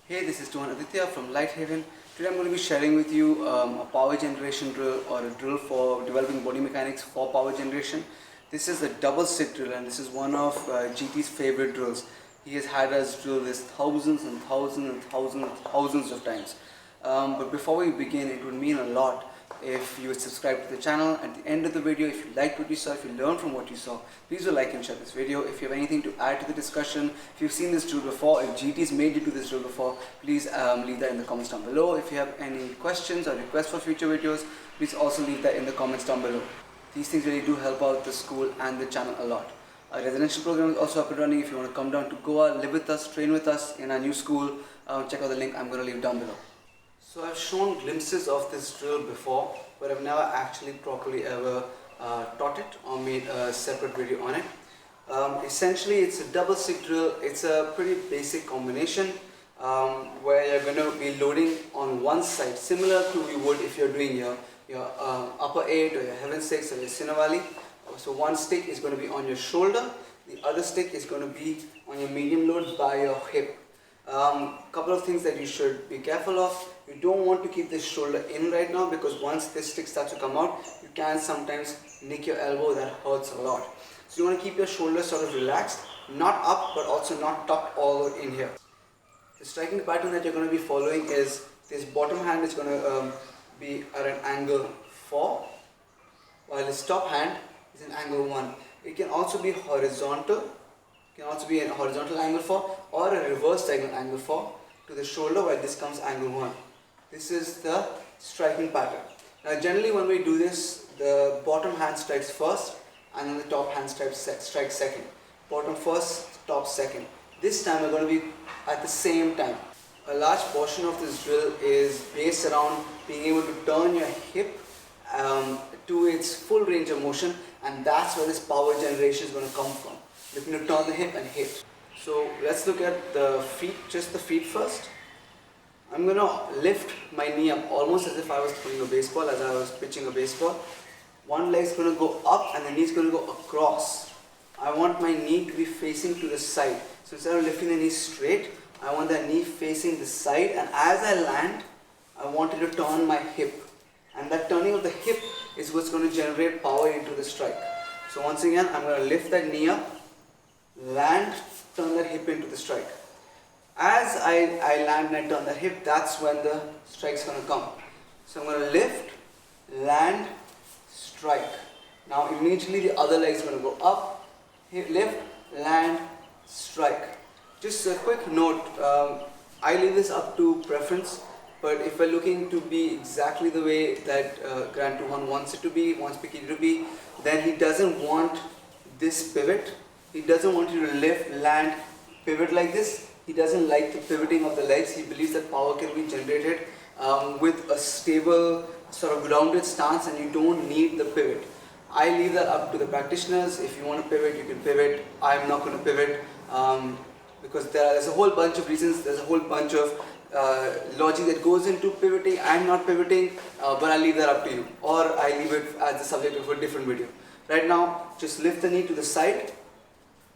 Hey, this is Tuhon Aditya from LightHaven. Today I'm going to be sharing with you a power generation drill or a drill for developing body mechanics for power generation. This is a double stick drill and this is one of GT's favorite drills. He has had us drill this thousands and thousands and thousands and thousands of times. But before we begin, it would mean a lot if you would subscribe to the channel. At the end of the video, if you liked what you saw, if you learned from what you saw, please do like and share this video. If you have anything to add to the discussion, if you've seen this drill before, if GT's made you do this drill before, please leave that in the comments down below. If you have any questions or requests for future videos, please also leave that in the comments down below. These things really do help out the school and the channel a lot. Our residential program is also up and running. If you want to come down to Goa, live with us, train with us in our new school, check out the link I'm going to leave down below. So I've shown glimpses of this drill before, but I've never actually properly ever taught it or made a separate video on it. Essentially, it's a double stick drill. It's a pretty basic combination where you're going to be loading on one side, similar to you would if you're doing your upper 8 or your heaven 6 or your Sinavali. So one stick is going to be on your shoulder, the other stick is going to be on your medium load by your hip. Couple of things that you should be careful of. You don't want to keep this shoulder in right now because once this stick starts to come out, you can sometimes nick your elbow. That hurts a lot. So you want to keep your shoulder sort of relaxed, not up but also not tucked all the way in here. The striking pattern that you're going to be following is this bottom hand is going to be at an angle 4, while this top hand is an angle 1. It can also be horizontal. Can also be a horizontal angle 4 or a reverse diagonal angle 4 to the shoulder, while this comes angle 1. This is the striking pattern. Now generally when we do this, the bottom hand strikes first and then the top hand strikes second. Bottom first, top second. This time we're going to be at the same time. A large portion of this drill is based around being able to turn your hip to its full range of motion, and that's where this power generation is going to come from. Looking to turn the hip and hit. So let's look at the feet, just the feet first. I'm going to lift my knee up almost as if I was throwing a baseball, as I was pitching a baseball. One leg is going to go up and the knee is going to go across. I want my knee to be facing to the side. So instead of lifting the knee straight, I want that knee facing the side, and as I land, I wanted to turn my hip. And that turning of the hip is what's going to generate power into the strike. So once again, I'm going to lift that knee up, land, turn that hip into the strike. As I land and I turn the hip, that's when the strike's going to come. So I'm going to lift, land, strike. Now immediately the other leg is going to go up, lift, land, strike. Just a quick note, I leave this up to preference, but if we're looking to be exactly the way that GrandTuhon wants it to be, wants Pekiti to be, then he doesn't want this pivot. He doesn't want you to lift, land, pivot like this. He doesn't like the pivoting of the legs. He believes that power can be generated with a stable, sort of grounded stance, and you don't need the pivot. I leave that up to the practitioners. If you want to pivot, you can pivot. I'm not going to pivot because there's a whole bunch of reasons. There's a whole bunch of logic that goes into pivoting. I'm not pivoting, but I leave that up to you. Or I leave it as the subject of a different video. Right now, just lift the knee to the side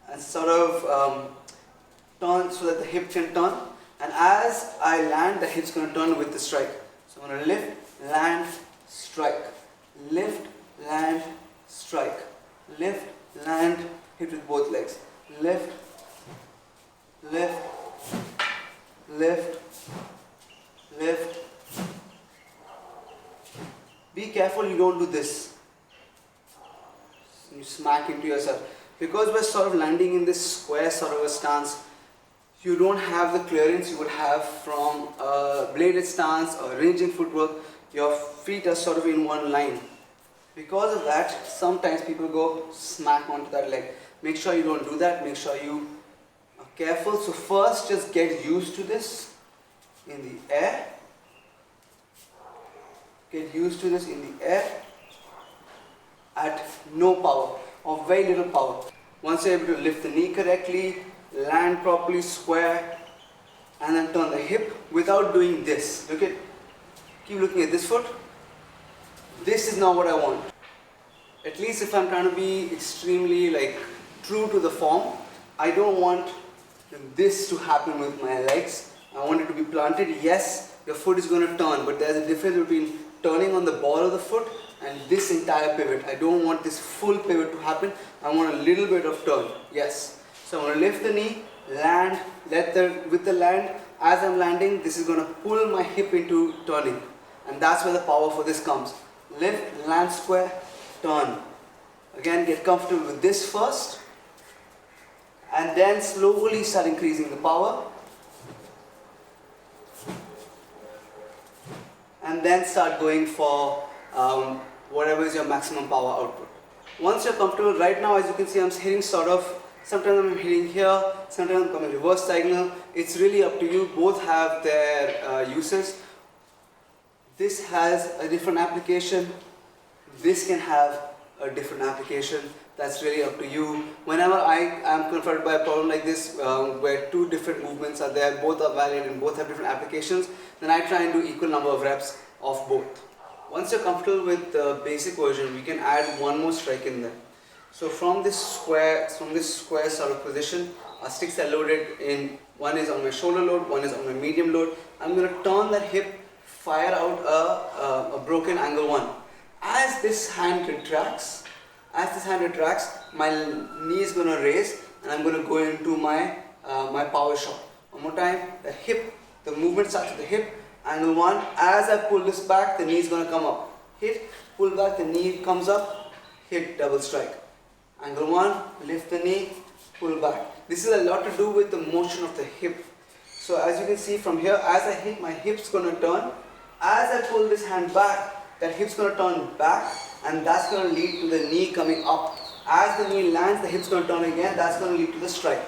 and sort of turn so that the hip can turn, and as I land, the hip's going to turn with the strike. So I'm going to lift, land, strike, lift, land, strike, lift, land, hit with both legs, lift, lift, lift, lift. Be careful you don't do this. You smack into yourself. Because we're sort of landing in this square sort of a stance, you don't have the clearance you would have from a bladed stance or ranging footwork. Your feet are sort of in one line. Because of that, sometimes people go smack onto that leg. Make sure you don't do that. Make sure you are careful. So first, just get used to this in the air. Get used to this in the air at no power or very little power. Once you're able to lift the knee correctly, land properly, square, and then turn the hip without doing this. Look at, keep looking at this foot. This is not what I want. At least if I'm trying to be extremely true to the form, I don't want this to happen with my legs I want it to be planted. Yes, your foot is going to turn, but there's a difference between turning on the ball of the foot and this entire pivot. I don't want this full pivot to happen. I want a little bit of turn. Yes. So I'm going to lift the knee, land, with the land, as I'm landing, this is going to pull my hip into turning. And that's where the power for this comes. Lift, land square, turn. Again, get comfortable with this first. And then slowly start increasing the power. And then start going for whatever is your maximum power output. Once you're comfortable, right now as you can see I'm hitting sort of, sometimes I'm hitting here, sometimes I'm coming reverse diagonal. It's really up to you. Both have their uses. This has a different application. This can have a different application. That's really up to you. Whenever I am confronted by a problem like this, where two different movements are there, both are valid and both have different applications, then I try and do equal number of reps of both. Once you're comfortable with the basic version, we can add one more strike in there. So from this square sort of position, our sticks are loaded in, one is on my shoulder load, one is on my medium load. I'm going to turn that hip, fire out a broken angle 1. As this hand retracts, my knee is going to raise and I'm going to go into my power shot. One more time, the hip, the movement starts at the hip, angle 1. As I pull this back, the knee is going to come up. Hit, pull back, the knee comes up, hit, double strike. Angle 1, lift the knee, pull back. This is a lot to do with the motion of the hip. So as you can see from here, as I hit, my hip's going to turn. As I pull this hand back, that hip's going to turn back, and that's going to lead to the knee coming up. As the knee lands, the hip's going to turn again, that's going to lead to the strike.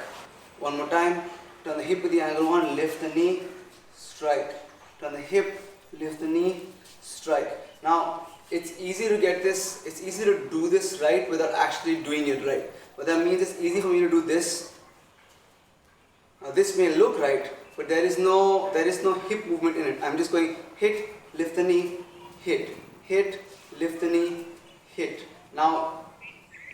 One more time, turn the hip with the angle 1, lift the knee, strike. Turn the hip, lift the knee, strike. Now, it's easy to get this, it's easy to do this right without actually doing it right. What that means is easy for me to do this. Now this may look right, but there is no hip movement in it. I'm just going hit, lift the knee, hit, lift the knee, hit. Now,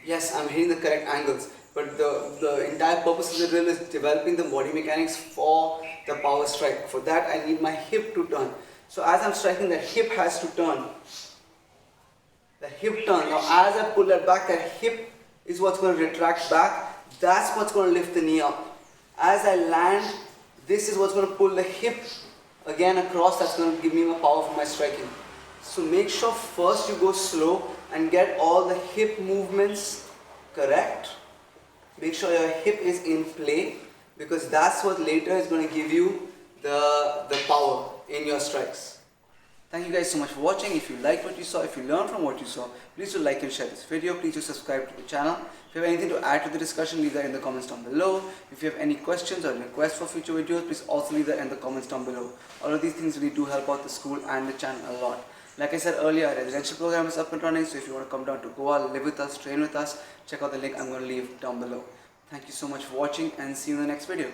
yes, I'm hitting the correct angles, but the entire purpose of the drill is developing the body mechanics for the power strike. For that, I need my hip to turn. So as I'm striking, the hip has to turn. The hip turn. Now as I pull that back, that hip is what's going to retract back. That's what's going to lift the knee up. As I land, this is what's going to pull the hip again across. That's going to give me more power for my striking. So make sure first you go slow and get all the hip movements correct. Make sure your hip is in play, because that's what later is going to give you the power in your strikes. Thank you guys so much for watching. If you liked what you saw, if you learned from what you saw, please do like and share this video. Please do subscribe to the channel. If you have anything to add to the discussion, leave that in the comments down below. If you have any questions or requests for future videos, please also leave that in the comments down below. All of these things really do help out the school and the channel a lot. Like I said earlier, our residential program is up and running, so if you want to come down to Goa, live with us, train with us, check out the link I'm going to leave down below. Thank you so much for watching, and see you in the next video.